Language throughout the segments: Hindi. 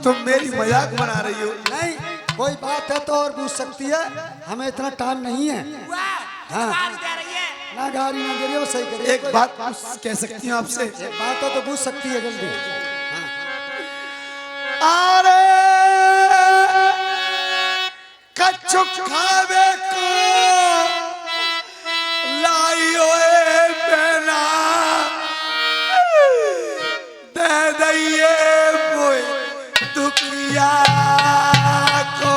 तुम मेरी मजाक बना रही हो। नहीं, कोई बात है तो और पूछ सकती है, हमें इतना टाइम नहीं है। हाँ, ना गाड़ी ना दे रही हो, सही करिए। एक बात कह सकती हूँ आपसे? एक बात है तो पूछ सकती है जल्दी। अरे कच्चू खावे को लाइयो बेना दे दइए मोए दुखिया को।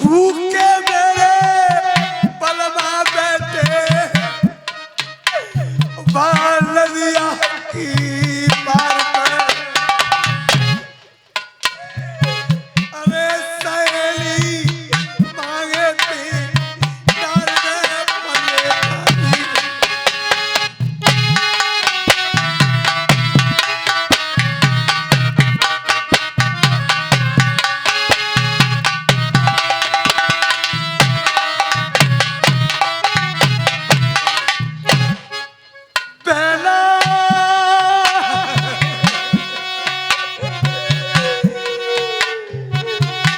भूखे मेरे पलमा बैठे बाल नदिया की पार पर। अरे सहेली मांगे थी डर में पले खाती। पहला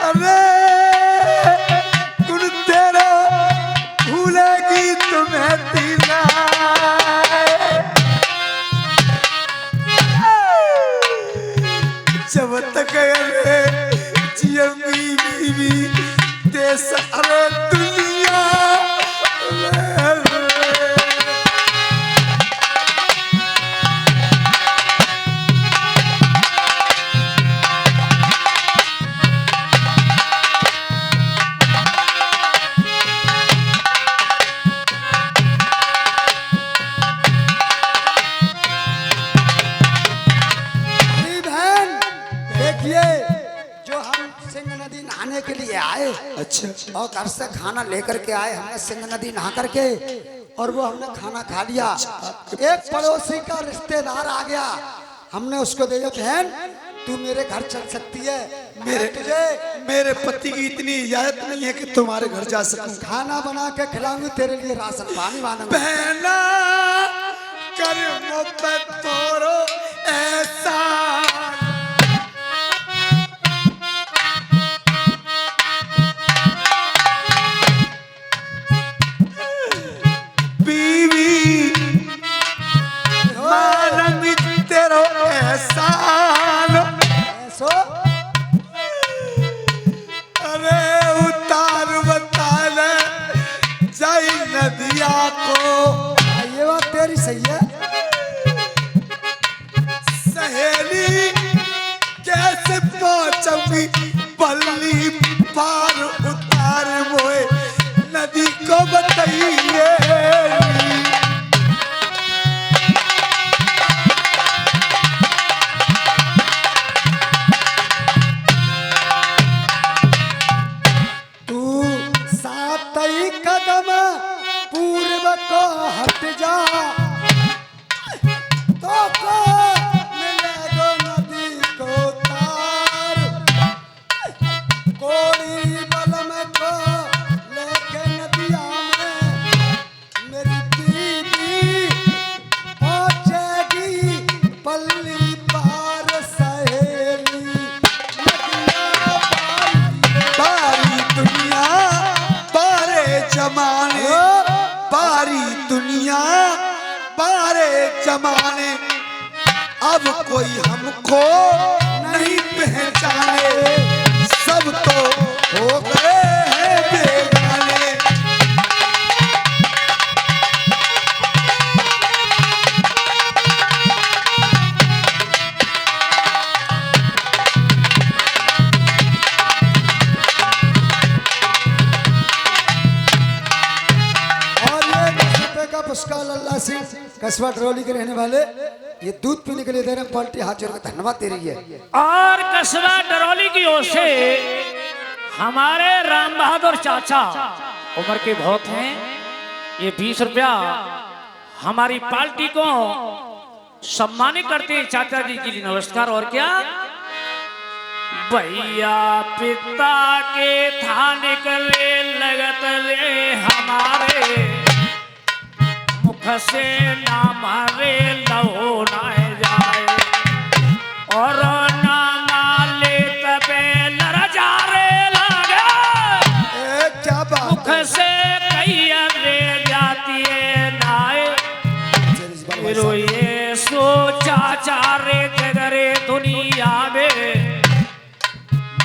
अरे कुल तेरा भूलेगी तुम्हें दीना। जब तक अरे जियमी बीवी देश अरे दुनिया अरे बहन, देखिए जो हम सिंह नदी नहाने के लिए आए, अच्छा और घर से खाना लेकर के आए हमने सिंह नदी नहा करके, और वो हमने खाना खा लिया। एक पड़ोसी का रिश्तेदार आ गया, हमने उसको देखा, बहन तू मेरे घर चल सकती है, मेरे पति की इतनी इजाजत नहीं है कि तुम्हारे घर जा सकूं। खाना बना के खिलाऊंगी, तेरे लिए राशन पानी मांगूंगा। पहला कर मोहब्बत तोरो ऐसा बीवी मानवी तेरो एहसान। ऐसो अरे उतार बताल जाई नदिया को। ये बात तेरी सही है। सहेली कैसे पहुंचूंगी पल्ली पार उतार मोए नदी को बताइए। तू सात ही कदम पूर्व को हट जा, तो मिलेगा नदी को तार। कोड़ी बलम को लेके नदिया में मेरी बीवी पहुंचेगी पल्ली पार। सहेली नदिया बारी दुनिया बारे जमाने बारी दुनिया बारे जमाने अब कोई हमको नहीं पहचाने। सब तो हो गए हैं बेगाने। पुष्का लल्ला सिंह कस्बा ट्रोली के रहने वाले, ये दूध पीने के लिए दे रहे हैं, पार्टी हाथ जोड़ के धन्यवाद दे रही है। और कस्बा डरौली की ओर से हमारे राम बहादुर चाचा उम्र के बहुत हैं, ये 20 रुपया हमारी पार्टी को सम्मानित करते हैं चाचा जी के लिए नमस्कार। और क्या भैया पिता के थाने निकले लगत रे हमारे मुख से ना मारे लो ना जाए और ना माले तबे लड़ जा रे लगे क्या बात मुख है? से कई रे जाती है नाए फिर ये सोचा चारे जगरे दुनिया में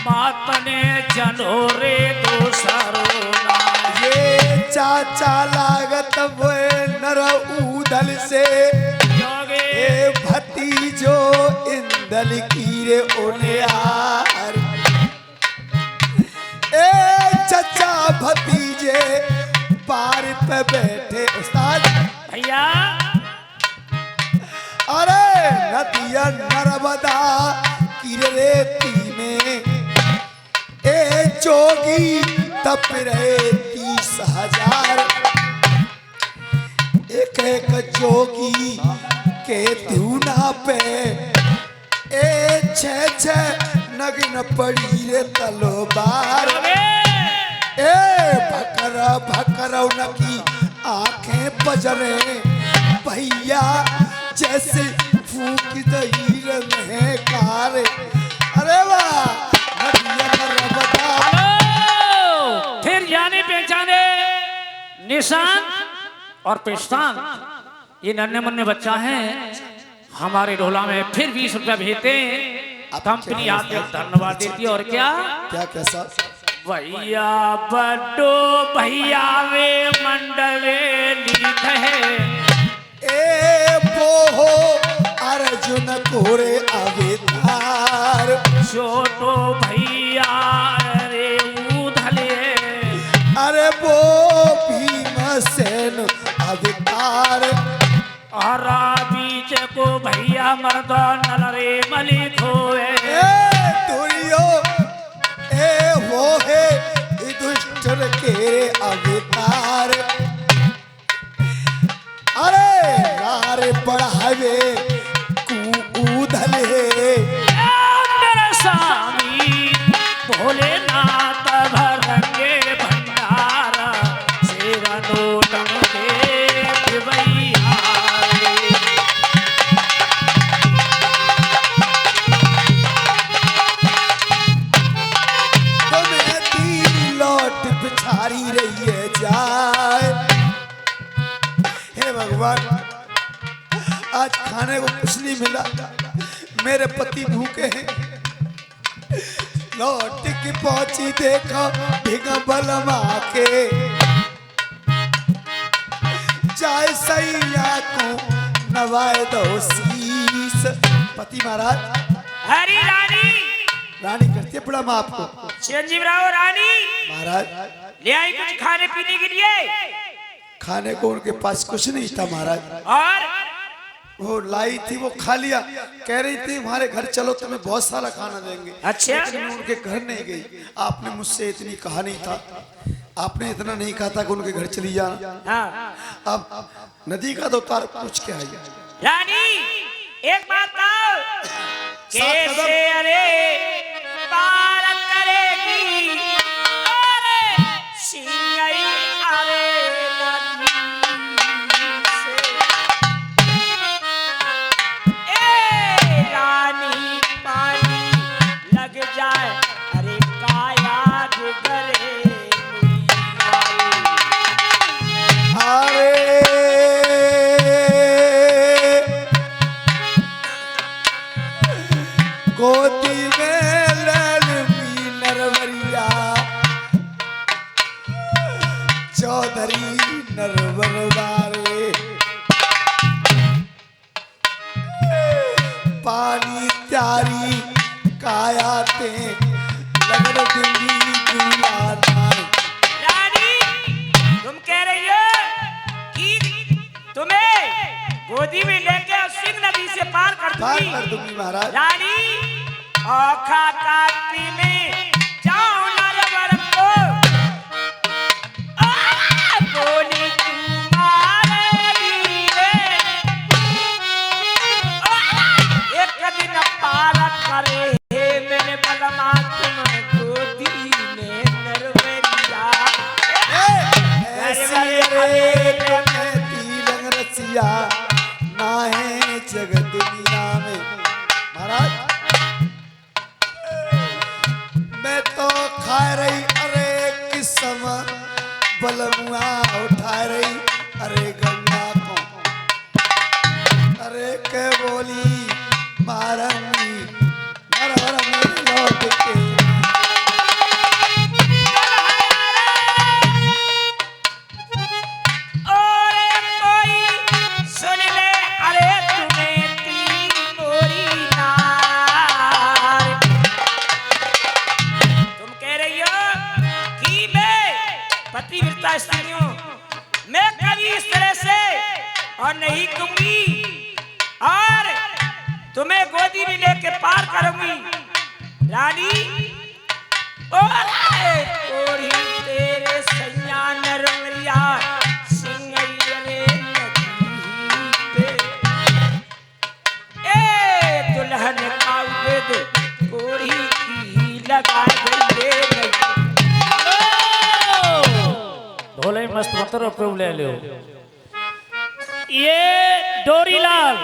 मात ने जनोरे दूसरो ना ये चाचा लागत वे नर उदल से जोगे ए भतीजो इंदल कीरे ओनियार ए चचा भतीजे पार पे बैठे उस्ताद भैया अरे नदिया नर्मदा की रेती में ए जोगी तप रहे 30,000 एक जोगी के धूना पे ए 6 नग्न पड़ी रे तलवार ए भकर उनकी आंखें बजरे भैया जैसे फूक दही में कार अरे वाह नदिया नर्मदा हेलो फिर जाने पहचाने निशान और पेस्तान ये नन्हे मुन्ने बच्चा है हमारे ढोला में फिर 20 रुपया भेजते कंपनी आते धन्यवाद देती है। और क्या क्या कैसा भैया बड्डो भैया वे मंडले लीत है ए वो अर्जुन कोरे अवतार छोटो भैया रे उधले अरे वो भीमसेन अवतार हरा बीच को भैया मर्द नल रे मलिक होए ए दुर्यो ए वो है दुष्टर के अवतार अरे रारे बढ़ावे कूदले मेरे स्वामी भोलेनाथ भरंगे भंडारा सेवा नोटम के भैया तुम्हें तीन लौट बिछारी रही है जाए हे भगवान आज खाने को कुछ नहीं मिला मेरे पति भूखे हैं लौट के पहुंची देखा भिगा बलमा के चाय सैया को नवाए दो शीस पति महाराज हरी रानी रानी करती है बड़ा माँ आपको चिरंजीव राव रानी महाराज ले आई कुछ खाने पीने के लिए खाने को उनके पास कुछ नहीं था महाराज और वो लाई थी वो खा लिया कह रही थी हमारे घर चलो तुम्हें बहुत सारा खाना देंगे अच्छा। लेकिन मैं उनके घर नहीं गई आपने मुझसे इतनी कहा नहीं था आपने इतना नहीं कहा था कि उनके घर चली जाना हाँ। अब नदी का तो तार पूछ के आई रानी एक बात बताओ कैसे अरे पार करेगी अरे सिंगई अरे नदी से ए रानी पानी लग जाए अरे काया जुगरे अरे गोदी में ललमी नरवरिया चौधरी नरवरवारे पानी त्यारी कायाते लगन दिल्ली दुलाना रानी तुम कह रही हो कि तुम्हें गोदी में लेके सिंह नदी से पार कर पार दूंगी कर दूंगी महाराज रानी औखा काटी में जाओ नरवर को बोली तुम्हारे वीरे ना है जग दुनिया में। महाराज मैं तो खा रही अरे किस्म बलमुआ उठा रही अरे गंगा को अरे के बोली मारंगी मर मर मेरे लौट के। पतिव्रता स्त्रियों मैं कभी इस तरह से और नहीं कहूंगी और तुम्हें गोदी में लेके पार करूंगी रानी। और तेरे सैया नरमरिया सिंगैरे नदी पे ए दुल्हन का वेद कोड़ी की लगा गई ढोले मस्त मंत्र प्रभु ले लो। ये डोरीलाल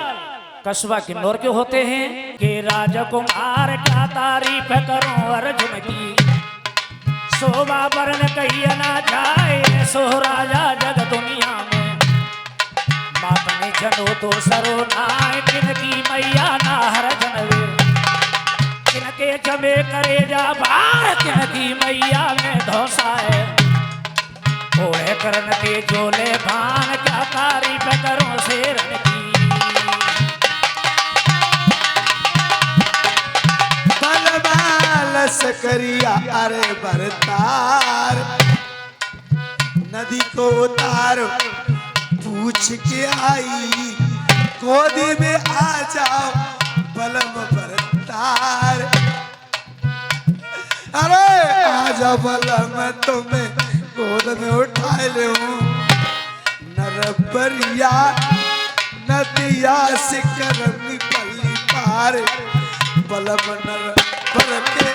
कस्बा किन्नौर के होते हैं कि राजकुमार क्या तारीफ करूं अर्जुन की, शोभा वर्ण कहिए ना जाए सो राजा जग दुनिया में। मात में जनो तो सरो नाय किनकी मैया ना हर जनवे, किनके जमे करे जा बार किनकी मैया में धोसा है। ओढ़े करन के जोले भान क्या तारीफ करूं शेरन की। बलबाल सकरिया अरे बरतार नदी को उतार पूछ के आई गोदी में आ जाओ बलम बरतार। अरे आजा बलम तुम्हें गोद में उठा ले नरबरिया नदिया से करनी पल्ली पार बलम नर बल के।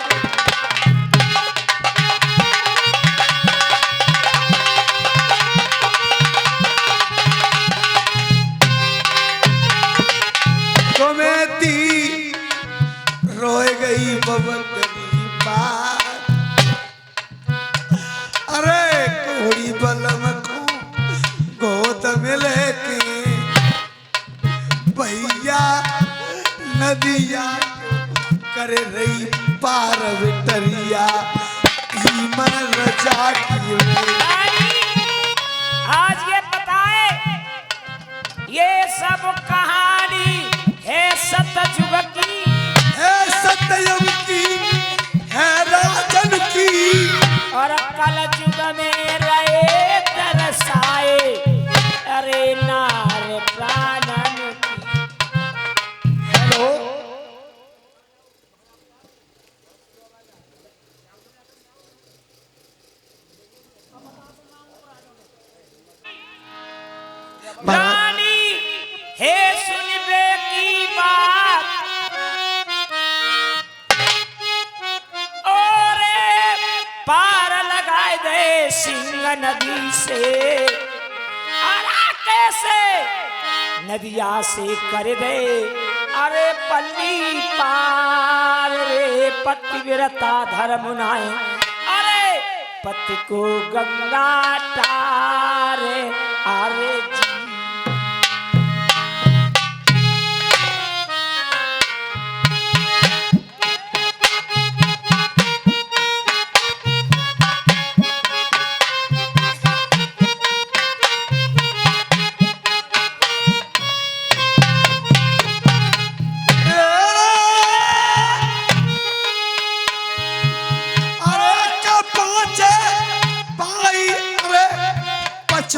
तुम्हें दी रोए गई बबन बात अरे कोड़ी बलम को गोद में लेके भैया नदिया करे रही पार विटरिया मन रजा की। आज ये बताए ये सब कहानी है सतयुग की, है सतयुग की है राजन की और कल युग में रहे तरसाए अरे नार प्राणन की। हेलो रानी हे सुनबे की बात और पार लगाए दे सिंह नदी से कैसे नदिया से कर दे अरे पल्ली पार रे पतिव्रता धर्म नाय अरे पति को गंगा तारे अरे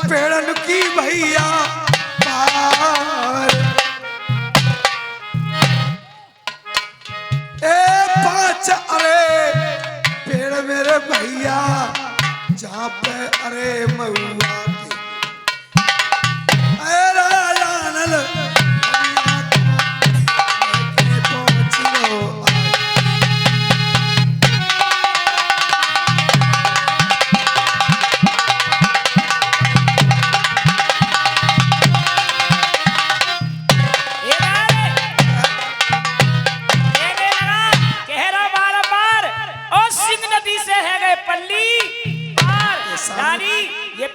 पेड़न की भैया पार ए पांच अरे पेड़ मेरे भैया जहाँ पे अरे महुआ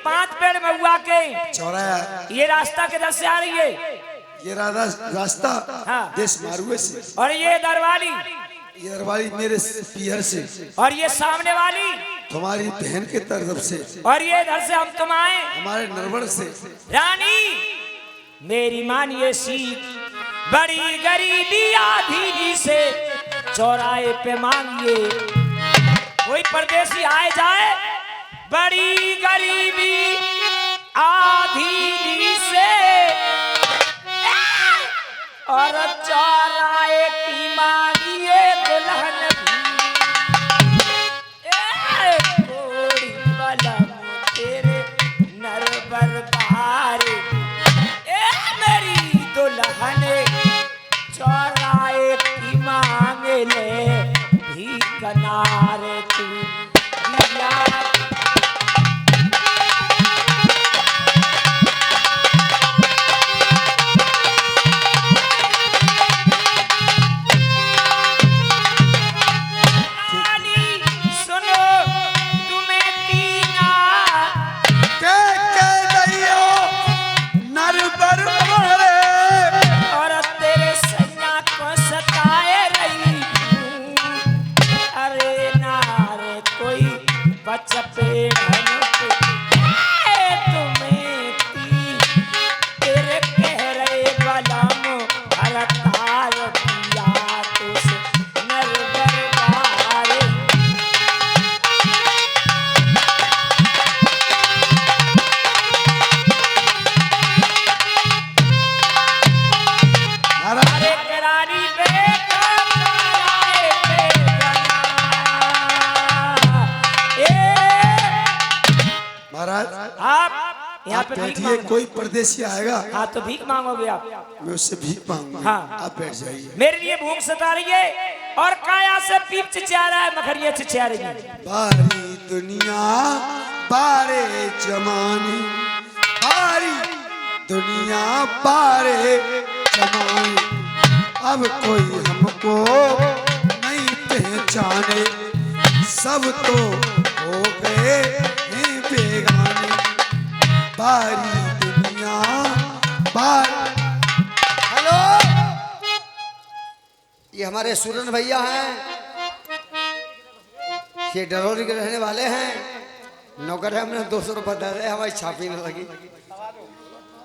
5 पेड़ महुआ के, चौराया ये रास्ता किधर से आ रही है? ये रास्ता हाँ। देश मारुए से, और ये दरवाली, ये दरबारी मेरे पियर से, और ये सामने वाली, तुम्हारी बहन के तरफ से, और ये इधर से हम तुम आए। हमारे नरवण से। रानी मेरी मानिए सीख, बड़ी गरीबी आधी से चौराहे पे मांगिए, कोई परदेसी आए जाए, बड़ी गरीबी आधी से और चौराहे की मांगिए दुल्हन भी, कोड़ी वाला तेरे नरबर बहारे, मेरी दुल्हन चौराहे की मांग ले भी कनारे तू दिया। यहाँ पे भीख बैठिए, कोई परदेसी आएगा, हाँ तो भीख मांगोगे आप? मैं उससे भीख मांगूंगा। हाँ। आप बैठ जाइए। मेरे लिए भूख सता रही है और काया से पीप चिचिया रहा है, मखरिया चिचिया रही है। बारी दुनिया बारे जमाने, बारी दुनिया बारे जमाने, अब कोई हमको नहीं पहचाने, सब तो हो गए हैं बेगाने। बारी दुनिया बारी। हेलो, ये हमारे सूरन भैया हैं, ये डरोली के रहने वाले हैं। नौकर है, हमने 200 रुपये दे रहे, हमारी छापी न लगी।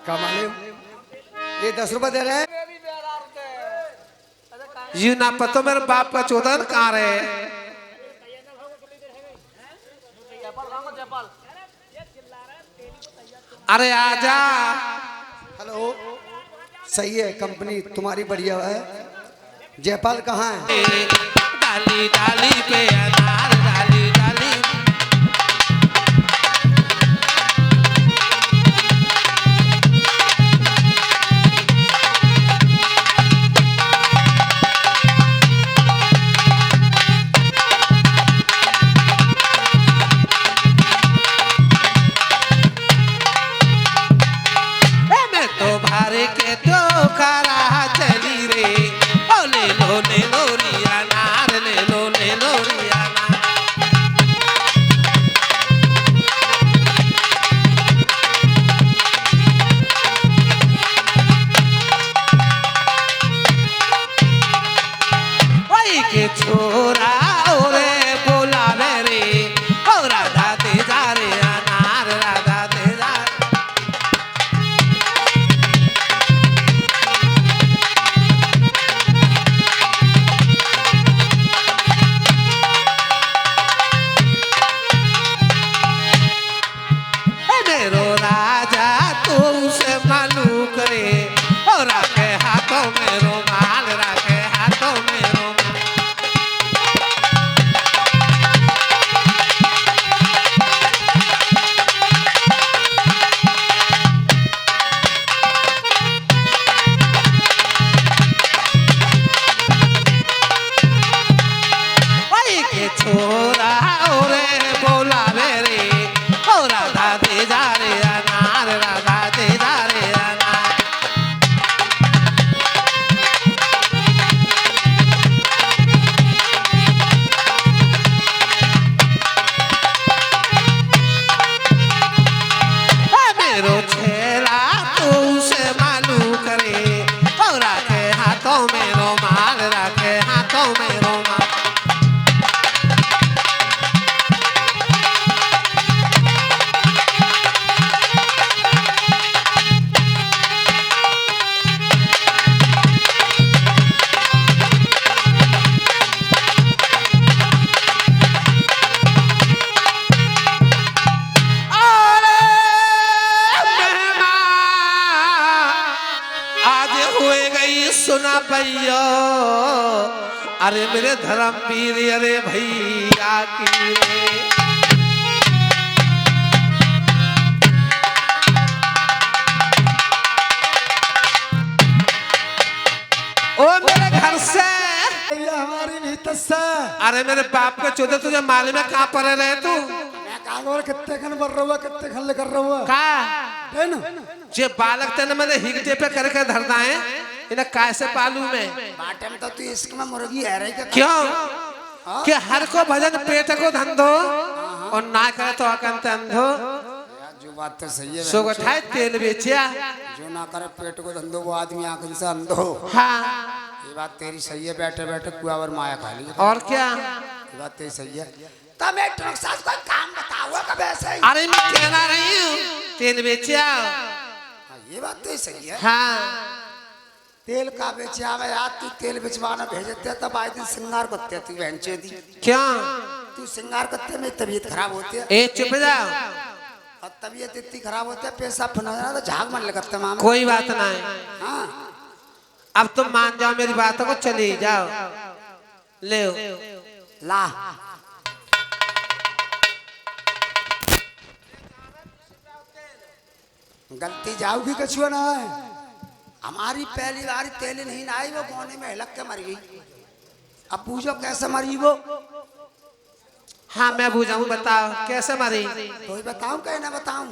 कमाले ये 10 रुपये दे रहे हैं। ये ना पता मेरे बाप का चौधर कहाँ रहे। अरे आजा। हेलो, सही है, कंपनी तुम्हारी बढ़िया है। जयपाल कहाँ है? डाली डाली पे अनार, डाली डाली। मैं तो भारे के तो खरा चली रे, ओ ले लो रिया नार, ले लो रिया नार। सुना पैयो अरे मेरे धर्मवीर अरे भैया की रे। ओ मेरे घर से ये हमारी भीतर से अरे मेरे बाप के चौदह तुझे मालूम है कहाँ पर रहे तू मैं कागोर कितने खन बर रहा कितने खन लेकर रहा का है ना जे बालक तेने मैंने हिगटे पे करके धरना है इन्हें कैसे पालू में बाटे में तो तू इसक में मुर्गी है रही क्यों कि हर को भजन पेट को धंधो और ना करे तो अकंत अंधो जो बात तो सही है सो गठाए तेल बेचिया जो ना करे पेट को धंधो वो आदमी आंख से अंधो हाँ ये बात तेरी सही है बैठे बैठे कुआवर माया खा ली और क्या ये बात तेरी सही है तब एक ट्रक सास कोई काम बताओ कब ऐसे ही अरे मैं कहना रही हूँ तेल बेचिया ये बात तो सही है हाँ तेल का बेचे आवे यार तू तेल बेचवाना भेजते तब आए दिन श्रृंगार करते तू बहनचे दी क्यों तू श्रृंगार करते में तबीयत खराब होती है ए चुप जाओ और तबीयत इतनी खराब होती है पैसा फना तो झाग मन लगता मामा कोई बात नहीं हाँ अब तुम मान जाओ मेरी बातों को चली जाओ ले ला गलती जाओगी कछुआ ना है हमारी पहली बार तेल नहीं आई वो कोने में हिलक के मर गई अब पूछो कैसे मरी वो हाँ मैं बुझाऊं बताओ कैसे मरी तो ही बताऊं कहीं ना बताऊं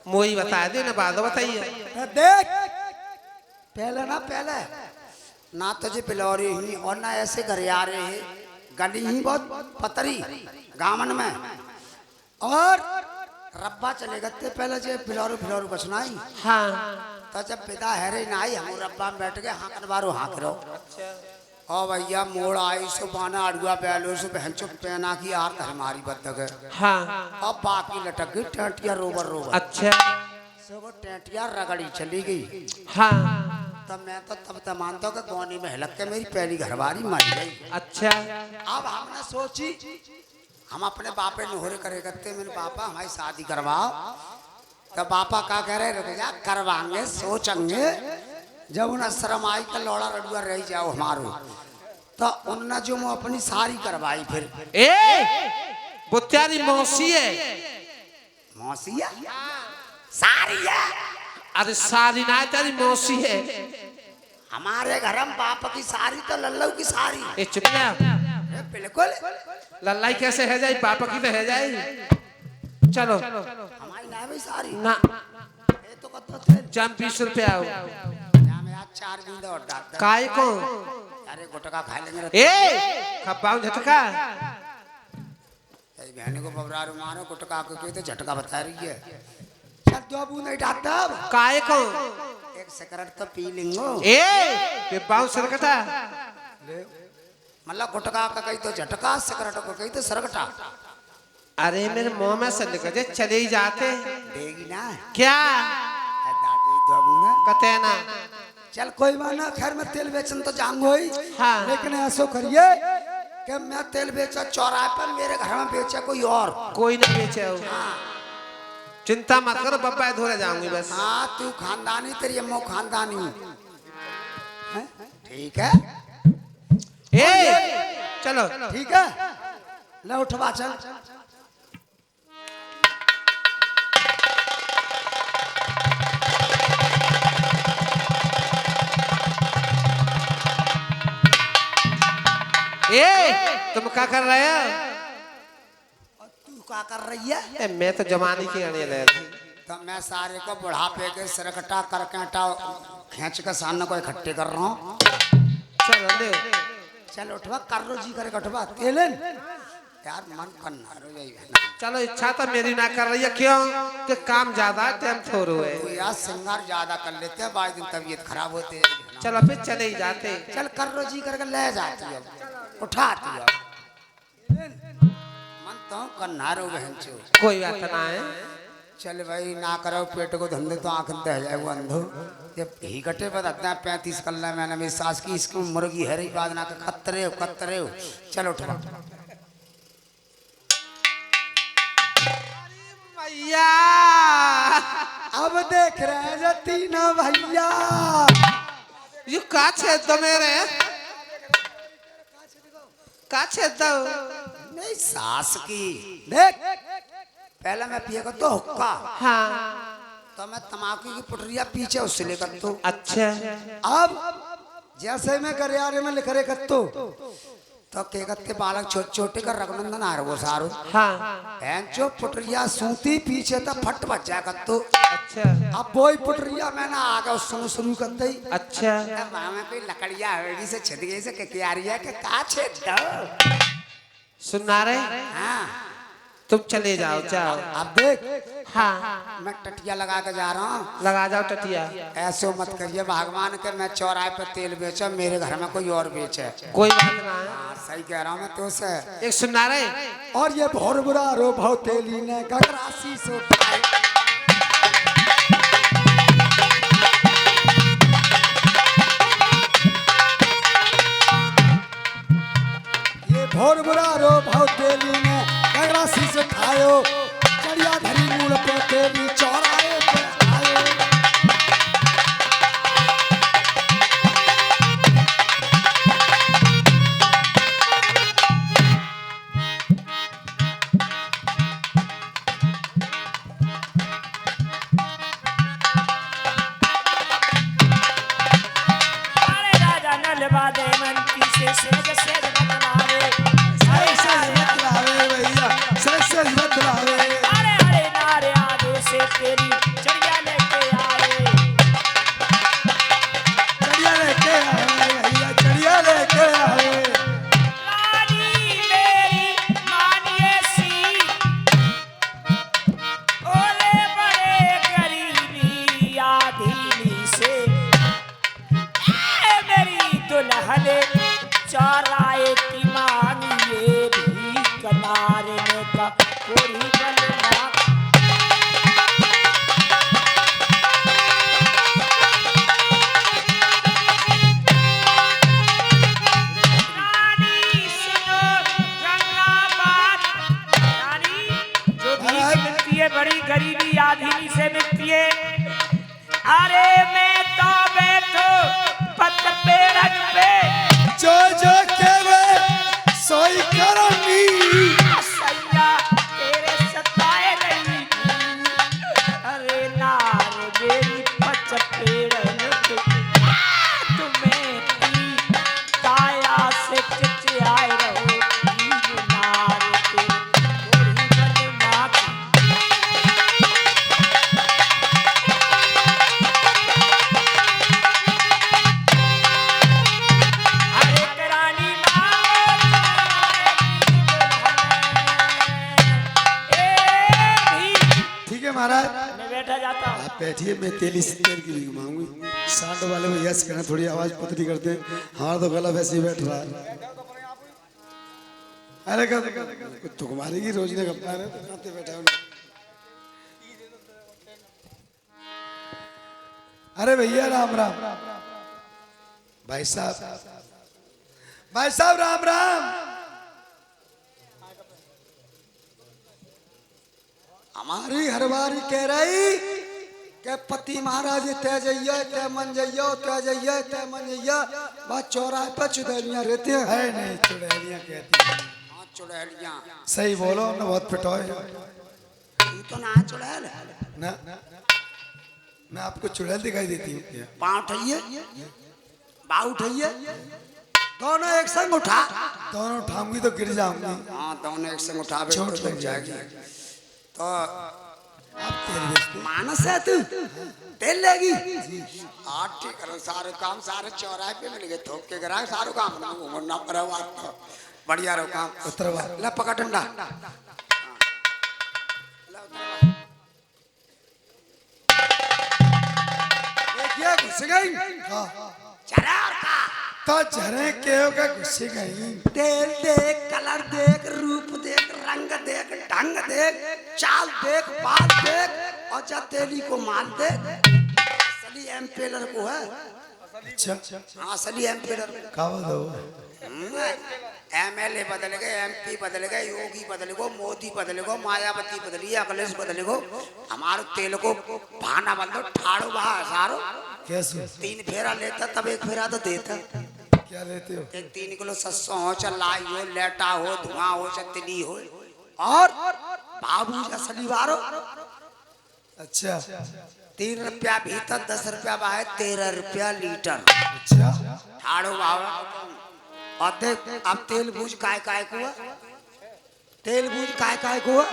मोई बता दे ना बाद बताइए देख पहले ना तुझे पिलौरी ही और ना ऐसे घर आ रहे हैं गली ही बहुत पतरी गामन में और रब्बा चले गए पहले जो फिलौरू बचनाई हाँ तो जब पिता हैरे ना आई हम रब्बा में बैठ गए हाँकन बारो हाँक रहो और भैया मोड़ आई सो बाना अड़ुआ बैलो सो बहन चुप पहना की आर हमारी बदक हाँ अब बाकी लटक गई टेंटिया रोबर अच्छा सो वो टेंटिया रगड़ी चली गई हाँ तब मैं तो तब मानता हूँ कि गोनी में हिलक के मेरी पहली घरवारी मर गई अच्छा अब हमने सोची हम अपने बापे नोहरे करे करते मेरे पापा हमारी शादी करवाओ तो पापा क्या कह रहे रुक जा करवाएंगे सोचेंगे जब उन्हें शर्म आई का लौड़ा रडुआ रह जाओ हमारो तो उन्होंने जो मैं अपनी सारी करवाई फिर वो तेरी मौसी है मौसिया सारी है अरे सारी ना तेरी मौसी है हमारे घर में पापा की सारी तो लल्लू की सारी ए चुप जा बिल्कुल लल्लाई कैसे है जाए पापा की तो है जाए चलो हमारी ना भाई सारी ना ये तो कत्तो थे जम 20 रुपया आओ यहाँ में आज 4 दिन और डाल काय को अरे गुटका खा लेंगे खपाऊ झटका बहनी को बबरारू मारो गुटका को कोई तो झटका बता रही है चल दो बूंद नहीं डालता काय को एक सिगरेट तो पी लेंगे ये बाऊ सरकटा मतलब गुटका का कहीं तो झटका सिगरेट को कहीं तो सरकटा अरे मेरे मुंह में से निकल चले ही जाते देगी ना क्या दो बूंद कते ना चल कोई माना खैर में तेल बेचन तो जाऊंगा ही हाँ। लेकिन ऐसा करिए कि मैं तेल बेचा चौराहे पर मेरे घर में बेचा कोई और कोई ना बेचे हो चिंता मत करो बब्बा धोरे जाऊंगी बस हाँ तू खानदानी तेरी अम्मो खानदानी हैं? ठीक है चलो ठीक है ले उठवा चल तुम क्या कर रहे हो तू क्या कर रही है मैं तो जमाने की आने ले थी तो मैं सारे को बुढ़ापे के सरकटा करकटा खींच के सामने को इकट्ठे कर रहा हूँ चलो ले चल उठवा कर लो जी करे उठवा तेलन यार मन करना रो जाई चलो इच्छा तो मेरी ना कर रही है क्यों कि काम ज्यादा टाइम थोड़ो है तो यार श्रृंगार ज्यादा कर लेते हैं बाद दिन तबीयत खराब होती है चलो फिर चले ही जाते चल कर रो जी करके ले जाती है उठाती है मन तो करना रो बहन चो कोई बात ना है चल भाई ना करो पेट को धंधे तो आंख दे जाए वो अंधो ये ही कटे पर अद्दा 35 कल्ला मैंने मेरी सास की इसकी मुर्गी है रही बाद ना के खतरे हो चलो उठवा भैया अब देख रहे हैं तीनों भैया यू का छेद दो मेरे का छेद दो नहीं सास की देख पहले मैं पिए कर तो हुक्का हाँ तो मैं तम्बाकू की पुटरिया पीछे उससे लेकर तो अच्छा अब जैसे मैं करियारे में लिख रहे कत्तो तो के कत्ते बालक छोटे छोटे कर रघुनंदन आ रहे वो सारो हाँ जो पुटरिया सूती पीछे तो फट बच्चा कत्तो अच्छा अब वही पुटरिया मैंने आगे उस समय शुरू कर दी अच्छा वहां में कोई लकड़िया हवेली से छिद गई से के आ रही है कि का छेद दो सुनना रहे हाँ तुम चले जाओ जाओ अब देख हाँ मैं टटिया लगा के जा रहा हूँ लगा जाओ टटिया ऐसे मत करिए भगवान के मैं चौराहे पे तेल बेचा मेरे घर में कोई और बेचे कोई बात ना है हाँ सही कह रहा हूँ मैं तो से एक सुनना रहे और ये भोर बुरा रो भाव तेली ने गगरासी से उठाए ये भोर बुरा रो भाव तेली ने गगरासी से उठायो चढ़िया धरी मूल पे तेली चौराहे पे आयो अरे राजा नलवा दे मंत्री से सेज सेज बतलावे अरे अरे नारे आगे से तेरी चढ़िया लेके आए रानी मेरी मानिए सी ओले बड़े गरीबी आधीनी से ए मेरी दुल्हन चौराहे की मानिए भी किनारे में का कोरी बनना रानी सुनो गंगा बात रानी जो भी मिलती है बड़ी गरीबी आधीनी से मिलती है अरे मैं तो बैठो पत पेड़ पे जो जो केवे सोई करनी सैया तेरे सताए नहीं अरे नार मेरी पच पेड़न पे तुम्हें की काया से चिचियाए रहो नार पे गोरी बन मात अरे करानी ठीक है महाराज मैं बैठा जाता हूँ आप बैठिए मैं तेली से तेल की भी मांगूंगी सांड वाले भैया से कहना थोड़ी आवाज पतली करते हैं हमारा तो गला वैसे ही बैठ रहा है अरे क्या तुम्हारी की रोज ने गप्पा रहे तो खाते बैठा है अरे भैया राम राम भाई साहब राम राम हमारी हरवारी कह रही के पति महाराज तय जइया तय मन जइया तय जइया तय मन जइया बस चौराहे पर चुड़ैलियां रहते हैं है नहीं चुड़ैलियां कहती हैं हाँ चुड़ैलियां सही बोलो ना बहुत पिटोए तू तो ना चुड़ैल है ना मैं आपको चुड़ैल दिखाई देती हूँ क्या? पाँव उठाइए बाहु उठाइए दोनों एक संग उठा दोनों उठाऊंगी तो गिर जाऊंगी हाँ दोनों एक संग उठावे चोट तो लग जाएगी तो आप तेल बेचते मानस है तू तेल लेगी हाँ ठीक है सारे काम सारे चौराहे पे मिल गए थोक के ग्राहक सारे काम घूमना पड़ा तो बढ़िया रहो काम उतरवा ला पकड़ डंडा देखिए घुस गई हाँ चला का तो झरे के होगा घुसी गई तेल देख कलर देख रूप देख रंग देख ढंग देख चाल देख बात देख और जब तेली को मार दे असली एम्पेलर को है अच्छा हाँ असली एम्पेलर का बात हो एमएलए बदल गए एमपी बदल गए योगी बदल गो मोदी बदल गो मायावती बदली अखिलेश बदल गो हमारे तेल को भाना बंदो ठाड़ो बहा सारो कैसे 3 फेरा लेता तब 1 फेरा तो देता। क्या लेते हो? एक 3 किलो सरसों हो, चलाई हो, लेटा हो, धुआं हो, चतली हो, और बाबू का शनिवार हो। अच्छा 3 रुपया भीतर, 10 रुपया बाहर, 13 रुपया लीटर। अच्छा ठाड़ो बाबा। और देख अब तेल बूझ काय काय को हुआ, तेल बूझ काय काय को हुआ।